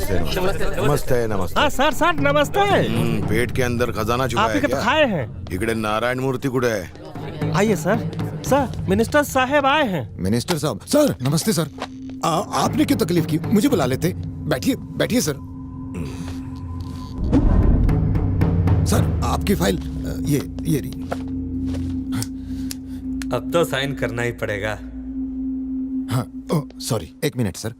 नमस्ते नमस्ते नमस्ते। हाँ सर नमस्ते। पेट के अंदर खजाना छुपा आप है ही के तो क्या? खाए हैं। इकडे नारायण मूर्ति कुठे आहे? आइए सर। सर मिनिस्टर साहब आए हैं। मिनिस्टर साहब, सर नमस्ते सर। आपने क्यों तकलीफ की? मुझे बुला लेते। बैठिए बैठिए सर। सर आपकी फाइल ये रही। अब तो साइन करना ही पड़ेगा। हाँ सॉरी, एक minute sir.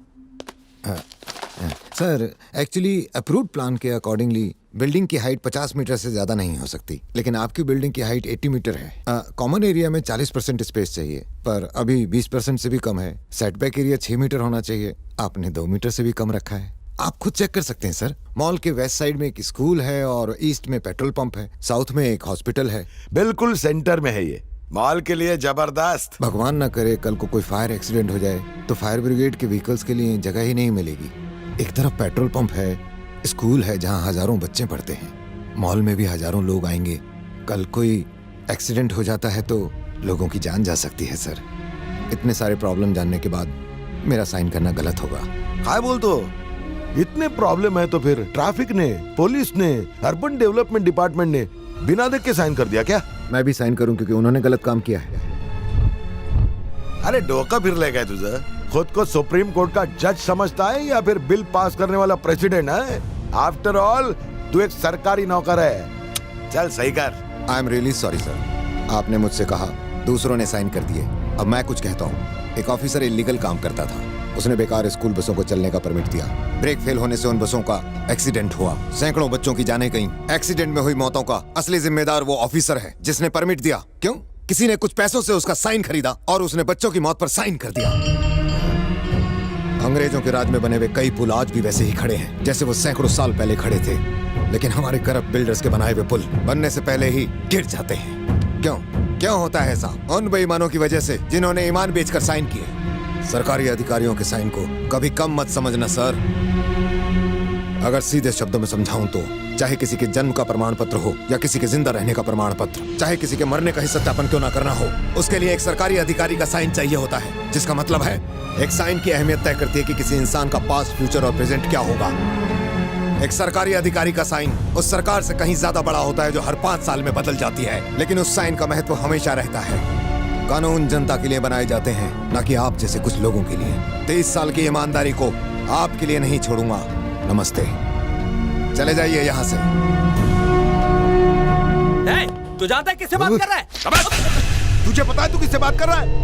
Sir actually approved plan के अकॉर्डिंगली बिल्डिंग की हाइट 50 मीटर से ज्यादा नहीं हो सकती, लेकिन आपकी बिल्डिंग की हाइट 80 मीटर है। कॉमन एरिया में 40% स्पेस चाहिए, पर अभी 20% से भी कम है। सेटबैक एरिया 6 मीटर होना चाहिए, आपने 2 मीटर से भी कम रखा है। आप खुद चेक कर सकते हैं सर। मॉल के वेस्ट साइड में एक स्कूल है और ईस्ट में पेट्रोल पंप है, साउथ में एक हॉस्पिटल है। बिल्कुल सेंटर में है ये, मॉल के लिए जबरदस्त। भगवान ना करे कल को कोई फायर एक्सीडेंट हो जाए तो फायर ब्रिगेड के व्हीकल्स के लिए जगह ही नहीं मिलेगी। एक तरफ पेट्रोल पंप है, स्कूल है जहां हजारों बच्चे पढ़ते हैं, मॉल में भी हजारों लोग आएंगे। कल कोई एक्सीडेंट हो जाता है तो लोगों की जान जा सकती है सर। इतने सारे प्रॉब्लम जानने के बाद मेरा साइन करना गलत होगा। काय बोलतो? इतने प्रॉब्लम है तो फिर ट्रैफिक ने, पुलिस ने, अर्बन डेवलपमेंट डिपार्टमेंट ने बिना देख के साइन कर दिया क्या? मैं भी साइन करूं क्योंकि उन्होंने गलत काम किया है। अरे डोका फिरले काय तुझं? खुद को सुप्रीम कोर्ट का जज समझता है या फिर बिल पास करने वाला प्रेसिडेंट है? आफ्टर ऑल तू एक सरकारी नौकर है। चल सही कर। I am really sorry sir. आपने मुझसे कहा, दूसरों ने साइन कर दिए, अब मैं कुछ कहता हूँ। एक ऑफिसर इलीगल काम करता था, उसने बेकार स्कूल बसों को चलने का परमिट दिया। ब्रेक फेल होने से उन बसों का एक्सीडेंट हुआ, सैकड़ों बच्चों की जानें गईं। एक्सीडेंट में हुई मौतों का असली जिम्मेदार वो ऑफिसर है जिसने परमिट दिया। क्यों? किसी ने कुछ पैसों से उसका साइन खरीदा और उसने बच्चों की मौत पर साइन कर दिया। अंग्रेजों के राज में बने हुए कई पुल आज भी वैसे ही खड़े हैं जैसे वो सैकड़ों साल पहले खड़े थे, लेकिन हमारे करप्ट बिल्डर्स के बनाए हुए पुल बनने से पहले ही गिर जाते हैं। क्यों क्यों होता है ऐसा? उन बेईमानों की वजह से जिन्होंने ईमान बेचकर साइन किए। सरकारी अधिकारियों के साइन को कभी कम मत समझना सर। अगर सीधे शब्दों में समझाऊं तो चाहे किसी के जन्म का प्रमाण पत्र हो या किसी के जिंदा रहने का प्रमाण पत्र, चाहे किसी के मरने का ही सत्यापन क्यों ना करना हो, उसके लिए एक सरकारी अधिकारी का साइन चाहिए होता है। जिसका मतलब है एक साइन की अहमियत तय करती है कि किसी इंसान का पास्ट, फ्यूचर और प्रेजेंट क्या होगा। एक सरकारी अधिकारी का साइन उस सरकार से कहीं ज्यादा बड़ा होता है जो हर 5 साल में बदल जाती है, लेकिन उस साइन का महत्व हमेशा रहता है। कानून जनता के लिए बनाए जाते हैं, न कि आप जैसे कुछ लोगों के लिए। 23 साल की ईमानदारी को आपके लिए नहीं छोड़ूंगा। नमस्ते, चले जाइए यहाँ से। तू जानता है किससे बात कर रहा है? तुझे पता है तू किससे बात कर रहा है?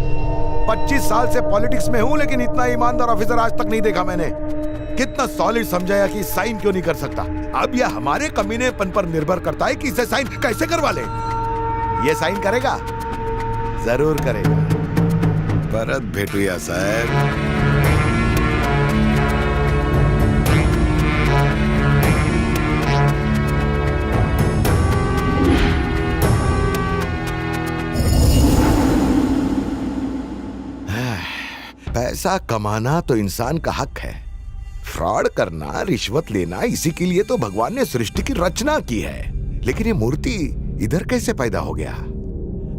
25 साल से पॉलिटिक्स में हूँ, लेकिन इतना ईमानदार ऑफिसर आज तक नहीं देखा मैंने। कितना सॉलिड समझाया कि साइन क्यों नहीं कर सकता। अब यह हमारे कमीनेपन पर निर्भर करता है कि इसे साइन कैसे करवा ले। ये साइन करेगा? जरूर करेगा। परत भेटूया साहेब। पैसा कमाना तो इंसान का हक है, फ्रॉड करना, रिश्वत लेना, इसी के लिए तो भगवान ने सृष्टि की रचना की है। लेकिन ये मूर्ति इधर कैसे पैदा हो गया?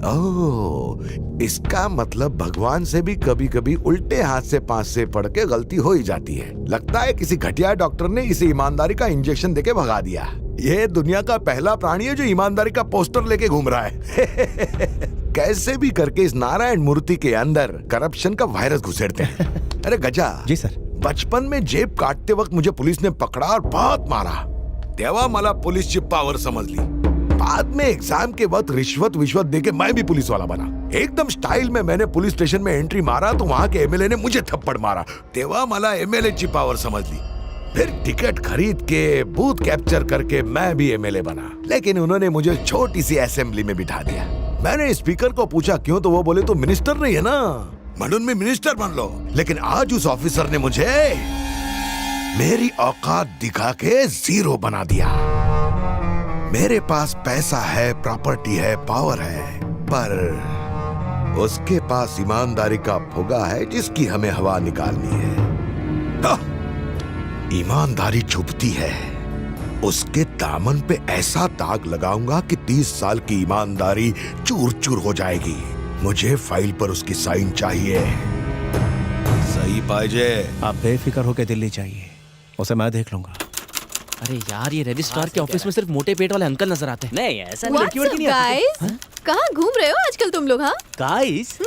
ओह, इसका मतलब भगवान से भी कभी कभी उल्टे हाथ से पांच से पढ़ के गलती हो ही जाती है। लगता है किसी घटिया डॉक्टर ने इसे ईमानदारी का इंजेक्शन देके भगा दिया। ये दुनिया का पहला प्राणी है जो ईमानदारी का पोस्टर लेके घूम रहा है। कैसे भी करके इस नारायण मूर्ति के अंदर करप्शन का वायरस घुसेड़ते हैं। अरे गजा जी सर। बचपन में जेब काटते वक्त मुझे पुलिस ने पकड़ा और बहुत मारा। तेव्हा मला पुलिसची पावर समझ ली। बाद में एग्जाम के वक्त रिश्वत विश्वत देके मैं भी पुलिस वाला बना। एकदम स्टाइल में मैंने पुलिस स्टेशन में एंट्री मारा तो वहां के एमएलए ने मुझे थप्पड़ मारा। तेव्हा मला एमएलए की पावर समझ ली। फिर टिकट खरीद के बूथ कैप्चर करके मैं भी एमएलए बना, लेकिन उन्होंने मुझे छोटी सी असेंबली में बिठा दिया। मैंने स्पीकर को पूछा क्यों, तो वो बोले तो मिनिस्टर नहीं है ना, म्हणून में मिनिस्टर बन लो। लेकिन आज उस ऑफिसर ने मुझे मेरी औकात दिखा के जीरो बना दिया। मेरे पास पैसा है, प्रॉपर्टी है, पावर है, पर उसके पास ईमानदारी का फुगा है जिसकी हमें हवा निकालनी है। ईमानदारी चुभती है, उसके दामन पे ऐसा दाग लगाऊंगा कि 30 साल की ईमानदारी चूर चूर हो जाएगी। मुझे फाइल पर उसकी साइन चाहिए। सही पाइजे। आप बेफिक्र होकर दिल्ली जाइए, उसे मैं देख लूंगा। अरे यार, ये रजिस्ट्रार के ऑफिस में सिर्फ मोटे पेट वाले अंकल नजर आते हैं। नहीं ऐसा What's up, guys? कहाँ घूम रहे हो आजकल तुम लोग? हाँ गाइस,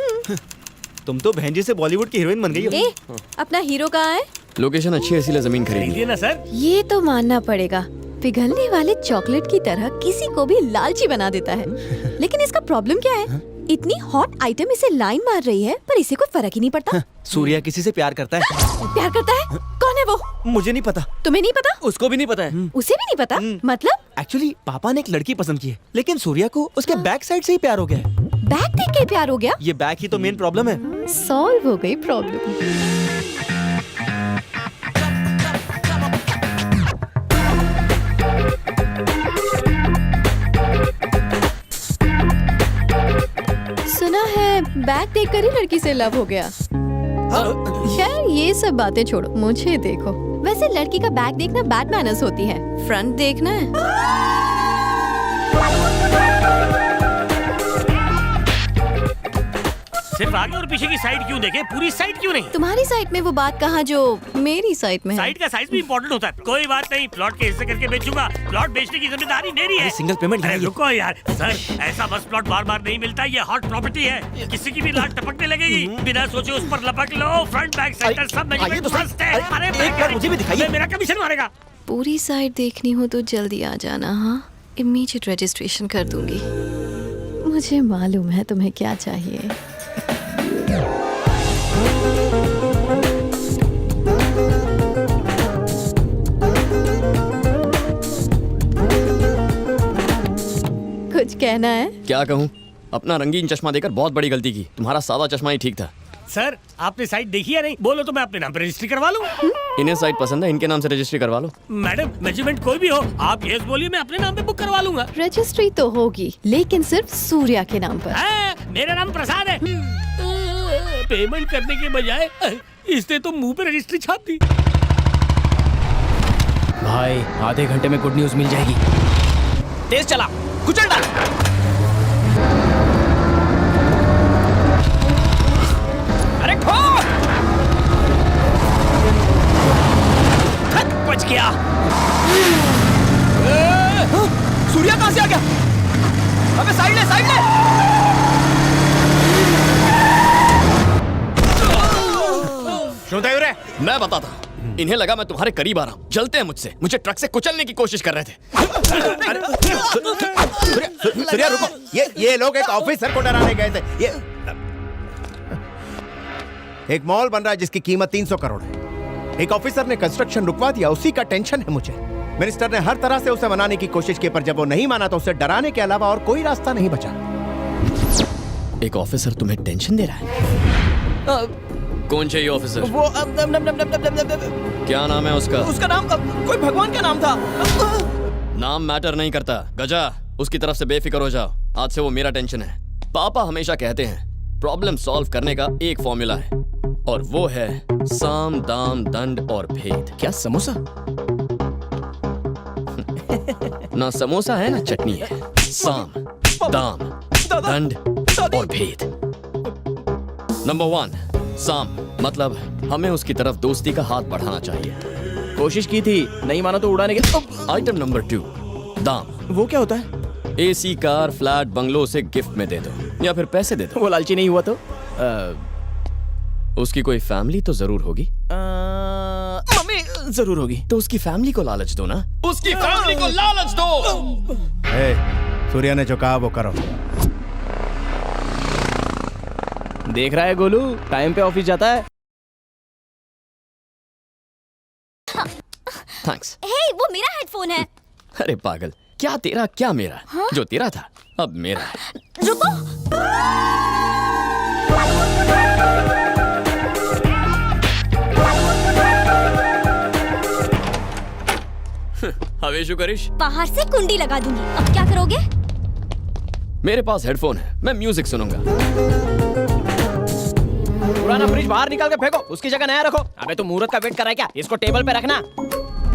तुम तो बहन जी से बॉलीवुड की हीरोइन बन गई हो। ए, अपना हीरो कहाँ है? लोकेशन अच्छी है इसीलिए जमीन खरीदी। खरीदिए ना सर। ये तो मानना पड़ेगा, पिघलने वाले चॉकलेट की तरह किसी को भी लालची बना देता है। लेकिन इसका प्रॉब्लम क्या है? इतनी हॉट आइटम इसे लाइन मार रही है, पर इसे कोई फर्क ही नहीं पड़ता। सूर्या किसी से प्यार करता है। प्यार करता है? कौन है वो? मुझे नहीं पता। तुम्हें नहीं पता? उसको भी नहीं पता है। उसे भी नहीं पता? मतलब एक्चुअली पापा ने एक लड़की पसंद की है, लेकिन सूर्या को उसके बैक साइड से ही प्यार हो गया है। बैग देख के प्यार हो गया? ये बैक ही तो मेन प्रॉब्लम है। सॉल्व हो गई प्रॉब्लम। सुना है बैग देखकर ही लड़की से लव हो गया। खैर ये सब बातें छोड़ो, मुझे देखो। वैसे लड़की का बैग देखना बैड मैनर्स होती है, फ्रंट देखना है। सिर्फ आगे और पीछे की साइड क्यों देखे, पूरी साइड क्यों नहीं? तुम्हारी साइड में वो बात कहाँ जो मेरी साइड में है। साइड का साइज भी इम्पोर्टेंट होता है। कोई बात नहीं, प्लॉट के हिस्से करके बेचूंगा। प्लॉट बेचने की जिम्मेदारी मेरी है। सिंगल पेमेंट अरे रुको यार, सर ऐसा बस प्लॉट बार बार नहीं मिलता। ये हॉट प्रॉपर्टी है, किसी की भी लाट टपकने लगेगी। बिना सोचे उस पर लपक लो। फ्रंट बैक सेंटर सब मेजरमेंट फर्स्ट है। अरे एक बार मुझे भी दिखाइए। मेरा कमीशन मारेगा। पूरी साइड देखनी हो तो जल्दी आ जाना। हाँ, इमीडिएट रजिस्ट्रेशन कर दूंगी। मुझे मालूम है तुम्हें क्या चाहिए। कुछ कहना है? क्या कहूँ, अपना रंगीन चश्मा देकर बहुत बड़ी गलती की। तुम्हारा सादा चश्मा ही ठीक था। सर आपने साइट देखी है नहीं? बोलो तो मैं अपने नाम पे रजिस्ट्री करवा लूँ। इन्हें साइट पसंद है, इनके नाम से रजिस्ट्री करवा लो। मैडम मेजरमेंट कोई भी हो, आप यस बोलिए, मैं अपने नाम पे बुक करवा लूंगा। रजिस्ट्री तो होगी, लेकिन सिर्फ सूर्या के नाम पर। मेरा नाम प्रसाद है। पेमेंट करने के बजाय इसने तो मुंह पे रजिस्ट्री छाप दी। भाई आधे घंटे में गुड न्यूज मिल जाएगी। तेज चला, कुचल डाल। अरे ठोक! बच गया। सूर्या कहां से आ गया? अबे साइड ले, साइड ले। मैं बताता हूँ, इन्हें लगा मैं तुम्हारे करीब आ रहा हूँ। जलते हैं मुझसे, मुझे ट्रक से कुचलने की कोशिश कर रहे थे। सूर्या रुको, ये लोग एक ऑफिसर को डराने गए थे। ये एक मॉल बन रहा है जिसकी कीमत 300 करोड़ है। एक ऑफिसर ने कंस्ट्रक्शन रुकवा दिया, उसी का टेंशन है मुझे। मिनिस्टर ने हर तरह से उसे मनाने की कोशिश की, पर जब वो नहीं माना तो उसे डराने के अलावा और कोई रास्ता नहीं बचा। एक ऑफिसर तुम्हें टेंशन दे रहा है? कौन चाहिए ऑफिसर? वो क्या नाम है उसका? उसका नाम कोई भगवान का नाम था। नाम मैटर नहीं करता। गजा, उसकी तरफ से बेफिक्र हो जाओ। आज से वो मेरा टेंशन है। पापा हमेशा कहते हैं प्रॉब्लम सॉल्व करने का एक फॉर्मूला है, और वो है साम दाम दंड और भेद। क्या समोसा? ना समोसा है ना चटनी है। साम दाम दंड और भेद। नंबर 1, साम मतलब हमें उसकी तरफ दोस्ती का हाथ बढ़ाना चाहिए। कोशिश की थी, नहीं माना तो उड़ाने के। आइटम नंबर 2, दाम। वो क्या होता है? एसी कार, फ्लैट, बंगलो उसे गिफ्ट में दे दो या फिर पैसे दे दो। वो लालची नहीं हुआ तो? उसकी कोई फैमिली तो जरूर होगी। मम्मी जरूर होगी। तो उसकी फैमिली को लालच दो ना। उसकी फैमिली को लालच दो। सूर्या ने जो कहा वो करो। देख रहा है गोलू, टाइम पे ऑफिस जाता है। थैंक्स। हे, वो मेरा हेडफोन है। अरे पागल, क्या तेरा क्या मेरा? जो तेरा था अब मेरा है। रुको। हवेशु करिश, बाहर से कुंडी लगा दूंगी। अब क्या करोगे? मेरे पास हेडफोन है, मैं म्यूजिक सुनूंगा। पुराना फ्रिज बाहर निकाल के फेंको, उसकी जगह नया रखो। अबे तू मुहूर्त का वेट कर रहा है क्या? इसको टेबल पे रखना।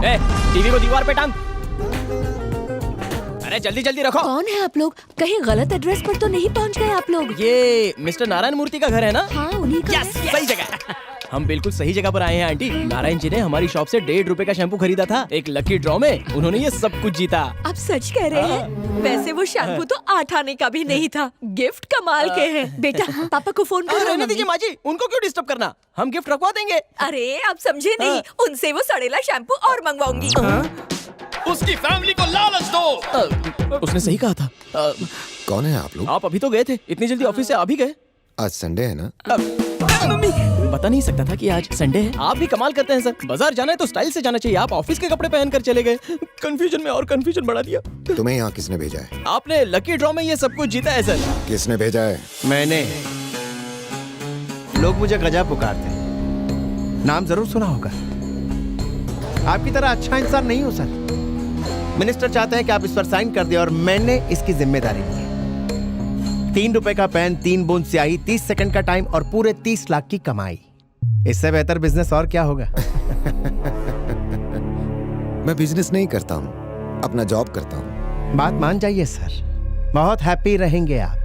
टीवी को दीवार पे टांग। अरे जल्दी जल्दी रखो। कौन है आप लोग? कहीं गलत एड्रेस पर तो नहीं पहुंच गए आप लोग? ये मिस्टर नारायण मूर्ति का घर है ना? हाँ, उन्हीं का यस, है। सही जगह। हम बिल्कुल सही जगह पर आए हैं आंटी। नारायण जी ने हमारी शॉप से 1.5 रुपए का शैम्पू खरीदा था। एक लकी ड्रॉ में उन्होंने ये सब कुछ जीता। आप सच कह रहे हैं? वैसे वो शैम्पू तो 8 आने का भी नहीं था। गिफ्ट कमाल के हैं। बेटा पापा को फोन करो। रहने दीजिए माँ जी, उनको क्यों डिस्टर्ब करना, हम गिफ्ट रखवा देंगे। अरे आप समझे नहीं, उनसे वो सड़ेला शैम्पू और मंगवाऊंगी। उसकी फैमिली को लालच दो। उसने सही कहा था। कौन है आप लोग? आप अभी तो गए थे, इतनी जल्दी ऑफिस से आ भी गए? आज संडे है ना? पता नहीं सकता था कि आज संडे है। आप भी कमाल करते हैं सर, बाजार जाना है तो स्टाइल से जाना चाहिए, आप ऑफिस के कपड़े पहनकर चले गए। कंफ्यूजन में और कंफ्यूजन बढ़ा दिया। तुम्हें यहाँ किसने भेजा है? आपने लकी ड्रॉ में ये सब कुछ जीता है सर। किसने भेजा है? मैंने। लोग मुझे गजा पुकारते हैं, नाम जरूर सुना होगा। आपकी तरह अच्छा इंसान नहीं हूं सर। मिनिस्टर चाहते हैं कि आप इस पर साइन कर दें और मैंने इसकी जिम्मेदारी ली है। 3 रुपए का पेन, 3 बूंद स्याही, 30 सेकंड का टाइम और पूरे 30 लाख की कमाई। इससे बेहतर बिजनेस और क्या होगा? मैं बिजनेस नहीं करता हूँ, अपना जॉब करता हूँ। बात मान जाइए सर, बहुत हैप्पी रहेंगे आप।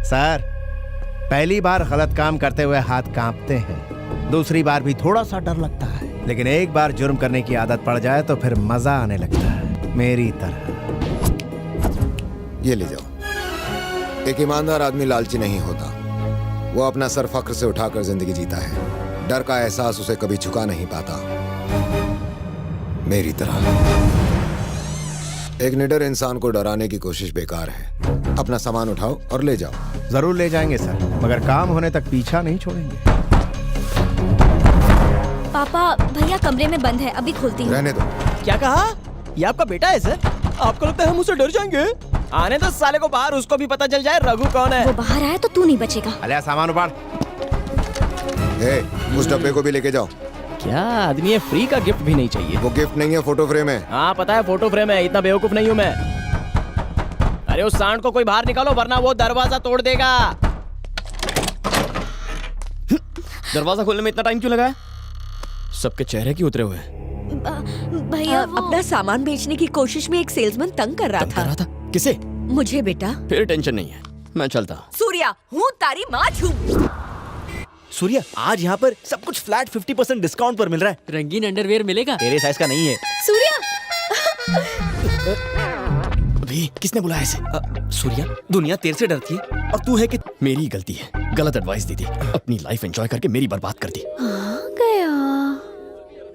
सर, पहली बार गलत काम करते हुए हाथ कांपते हैं, दूसरी बार भी थोड़ा सा डर लगता है, लेकिन एक बार जुर्म करने की आदत पड़ जाए तो फिर मजा आने लगता है, मेरी तरह। ये ले जाओ। एक ईमानदार आदमी लालची नहीं होता, वो अपना सर फख्र से उठाकर जिंदगी जीता है। डर का एहसास उसे कभी झुका नहीं पाता, मेरी तरह। एक निडर इंसान को डराने की कोशिश बेकार है। अपना सामान उठाओ और ले जाओ। जरूर ले जाएंगे सर, मगर काम होने तक पीछा नहीं छोड़ेंगे। पापा भैया कमरे में बंद है, अभी खोलती हूँ। रहने दो। क्या कहा? ये आपका बेटा है सर? आपको लगता है हम उससे डर जाएंगे? आने दो साले को बाहर, उसको भी पता चल जाए रघु कौन है। वो बाहर आया तो तू नहीं बचेगा। अले सामान उपाड़। उस डब्बे को भी लेके जाओ। क्या आदमी है, फ्री का गिफ्ट भी नहीं चाहिए। वो गिफ्ट नहीं है, फोटो फ्रेम है। हाँ पता है फोटो फ्रेम है, इतना बेवकूफ नहीं हूँ मैं। अरे उस सांड को कोई बाहर निकालो वरना वो दरवाजा तोड़ देगा। दरवाजा खोलने में इतना टाइम क्यों लगाया? सबके चेहरे क्यों उतरे हुए हैं? भैया अपना सामान बेचने की कोशिश में एक सेल्समैन तंग कर रहा तंग कर रहा था। था? किसे? मुझे बेटा। फिर टेंशन नहीं है, मैं चलता हूँ। सूर्या, हूँ तारी माँ हूँ। सूर्या, आज यहाँ पर सब कुछ फ्लैट 50% डिस्काउंट पर मिल रहा है। रंगीन अंडरवेयर मिलेगा? तेरे साइज का नहीं है। सूर्या, अभी किसने बुलाया इसे? सूर्या, दुनिया तेरे से डरती है और तू है कि मेरी गलती है, गलत एडवाइस दी थी, अपनी लाइफ एंजॉय करके मेरी बर्बाद कर दी। आ गया।